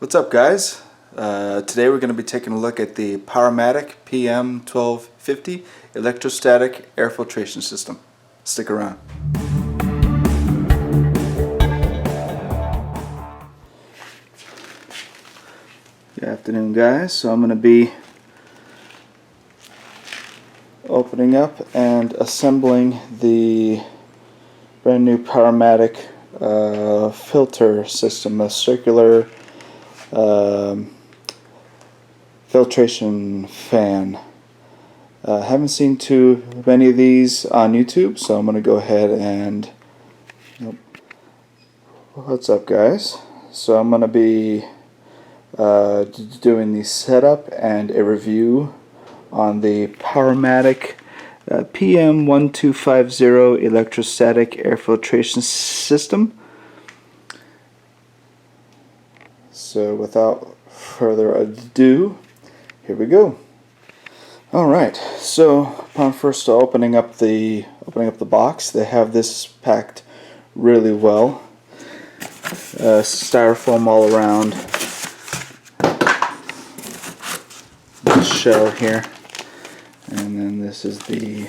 What's up, guys? Today we're going to be taking a look at the POWERMATIC PM1250 electrostatic air filtration system. Stick around. Good afternoon, guys. So I'm going to be opening up and assembling the brand new POWERMATIC filter system, a circular filtration fan. Haven't seen too many of these on YouTube, so I'm going to go ahead and what's up, guys? So I'm going to be doing the setup and a review on the POWERMATIC PM1250 electrostatic air filtration system. So without further ado, here we go. Alright, so upon first opening up the box, they have this packed really well. Styrofoam all around the shell here. And then this is the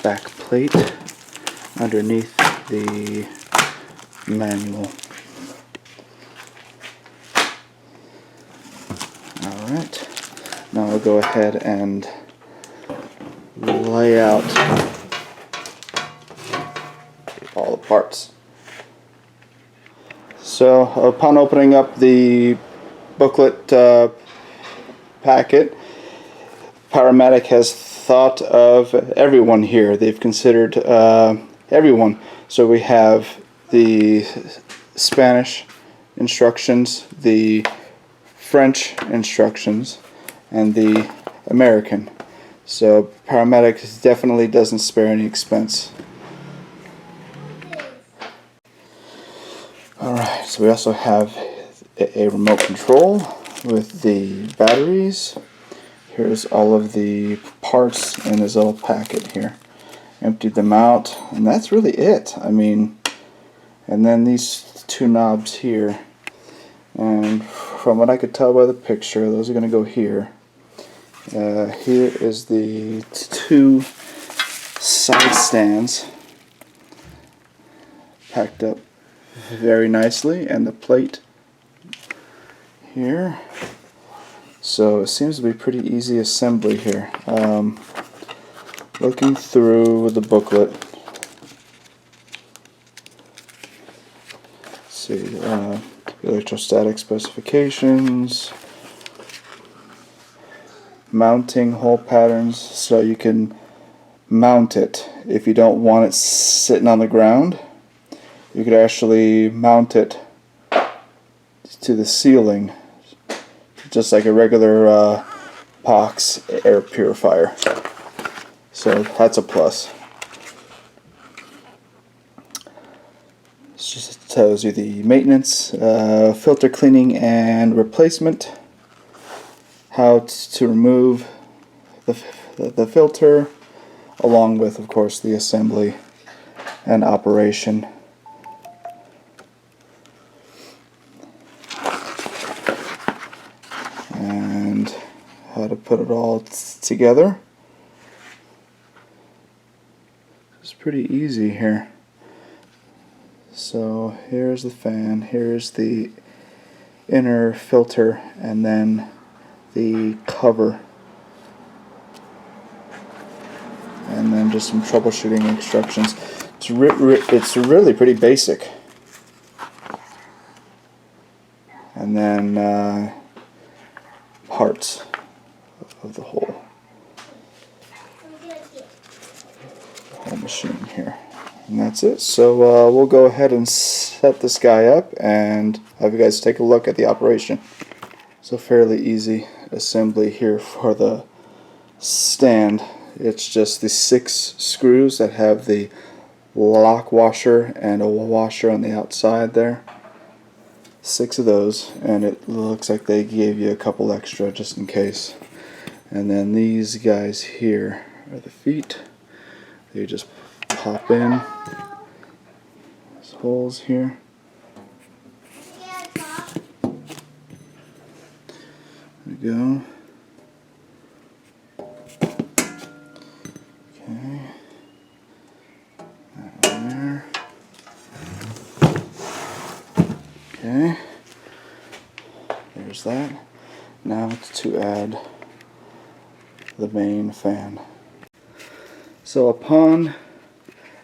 back plate underneath the manual. Alright, now I'll go ahead and lay out all the parts. So upon opening up the booklet packet, POWERMATIC has thought of everyone here. They've considered everyone. So we have the Spanish instructions, the French instructions, and the American. So POWERMATIC definitely doesn't spare any expense. Alright, so we also have a remote control with the batteries. Here's all of the parts in this little packet here. Emptied them out, and that's really it. I mean, and then these two knobs here. And from what I could tell by the picture, those are going to go here. Here is the two side stands packed up very nicely, and the plate here. So it seems to be pretty easy assembly here. Looking through the booklet, let's see, electrostatic specifications, mounting hole patterns, so you can mount it. If you don't want it sitting on the ground, you could actually mount it to the ceiling, just like a regular box air purifier. So that's a plus. This just tells you the maintenance, filter cleaning and replacement, how to remove the filter, along with, of course, the assembly and operation. And how to put it all together. It's pretty easy here. So here's the fan, here's the inner filter, and then the cover, and then just some troubleshooting instructions. It's really pretty basic. And then parts of the whole machine here, and that's it. So we'll go ahead and set this guy up and have you guys take a look at the operation. So fairly easy assembly here for the stand. It's just the 6 screws that have the lock washer and a washer on the outside there. 6 of those, and it looks like they gave you a couple extra just in case. And then these guys here are the feet. They just pop in. There's holes here. go. Okay. That one there. Okay. There's that. Now to add the main fan. So upon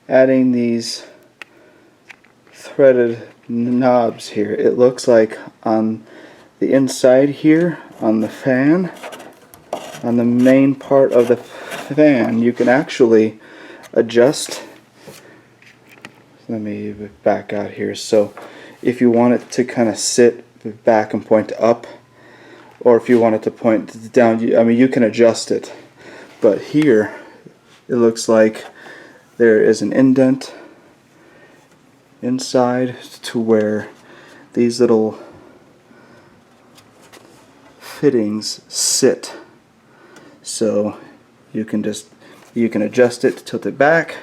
adding these threaded knobs here, it looks like on the inside here on the fan, on the main part of the fan, you can actually adjust. Let me back out here. So if you want it to kind of sit back and point up, or if you want it to point down, you can adjust it. But here it looks like there is an indent inside to where these little fittings sit. So you can adjust it, tilt it back,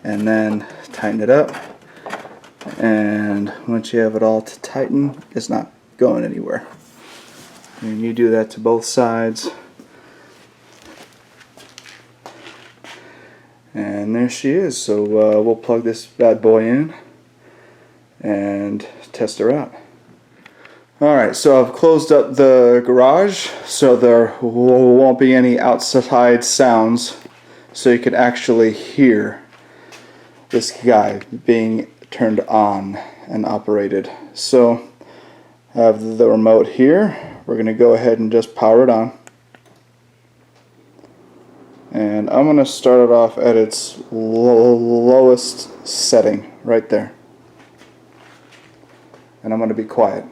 and then tighten it up. And once you have it all to tighten, it's not going anywhere. And you do that to both sides. And there she is. So we'll plug this bad boy in and test her out. Alright, so I've closed up the garage so there won't be any outside sounds, so you can actually hear this guy being turned on and operated. So I have the remote here. We're going to go ahead and just power it on. And I'm going to start it off at its lowest setting right there. And I'm going to be quiet.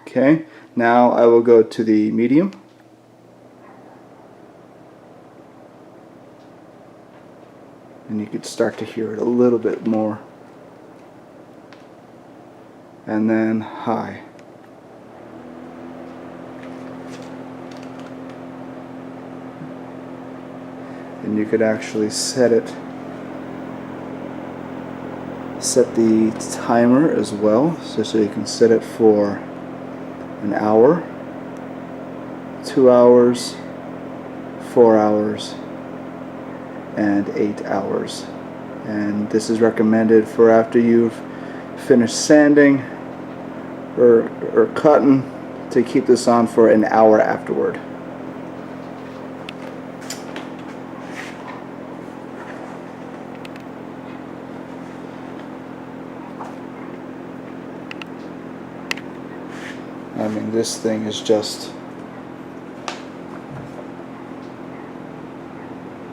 Okay, now I will go to the medium. And you could start to hear it a little bit more. And then high. And you could actually set the timer as well, so you can set it for an hour, 2 hours, 4 hours, and 8 hours. And this is recommended for after you've finished sanding or cutting, to keep this on for an hour afterward. I mean, this thing is just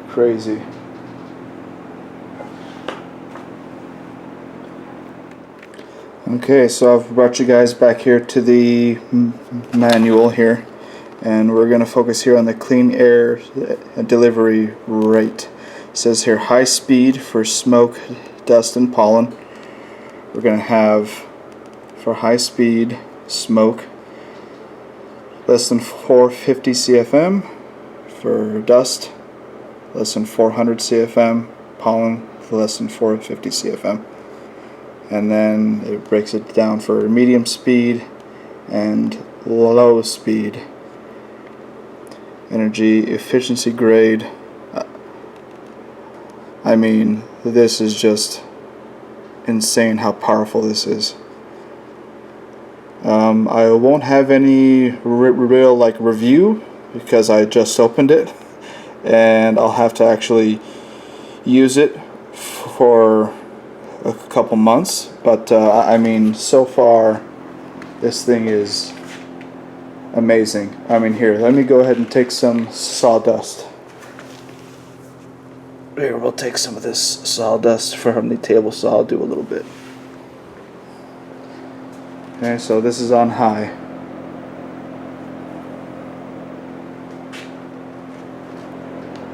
crazy. Okay, so I've brought you guys back here to the manual here, and we're going to focus here on the clean air delivery rate. It says here high speed for smoke, dust, and pollen. We're going to have, for high speed smoke, less than 450 CFM. For dust, less than 400 CFM. Pollen, less than 450 CFM. And then it breaks it down for medium speed and low speed. Energy efficiency grade. I mean, this is just insane how powerful this is. I won't have any real review because I just opened it, and I'll have to actually use it for a couple months, but I mean, so far this thing is amazing. I mean, here, let me go ahead and take some sawdust. Here, we'll take some of this sawdust from the table saw. I'll do a little bit. Okay, so this is on high.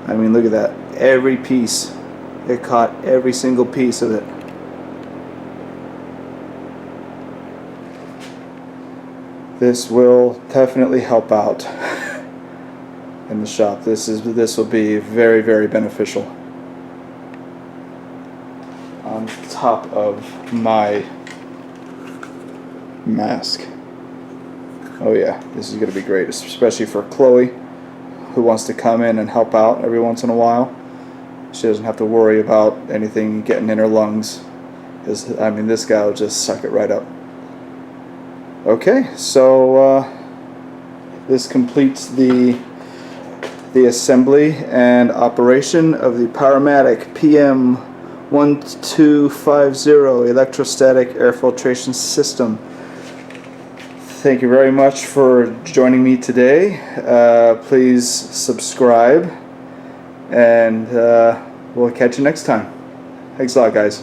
I mean, look at that. Every piece. It caught every single piece of it. This will definitely help out in the shop. This will be very, very beneficial. top of my mask. Oh yeah, this is going to be great, especially for Chloe, who wants to come in and help out every once in a while. She doesn't have to worry about anything getting in her lungs, because I mean, this guy will just suck it right up. Okay, so this completes the assembly and operation of the POWERMATIC PM1250 electrostatic air filtration system. Thank you very much for joining me today. Please subscribe, and we'll catch you next time. Thanks a lot, guys.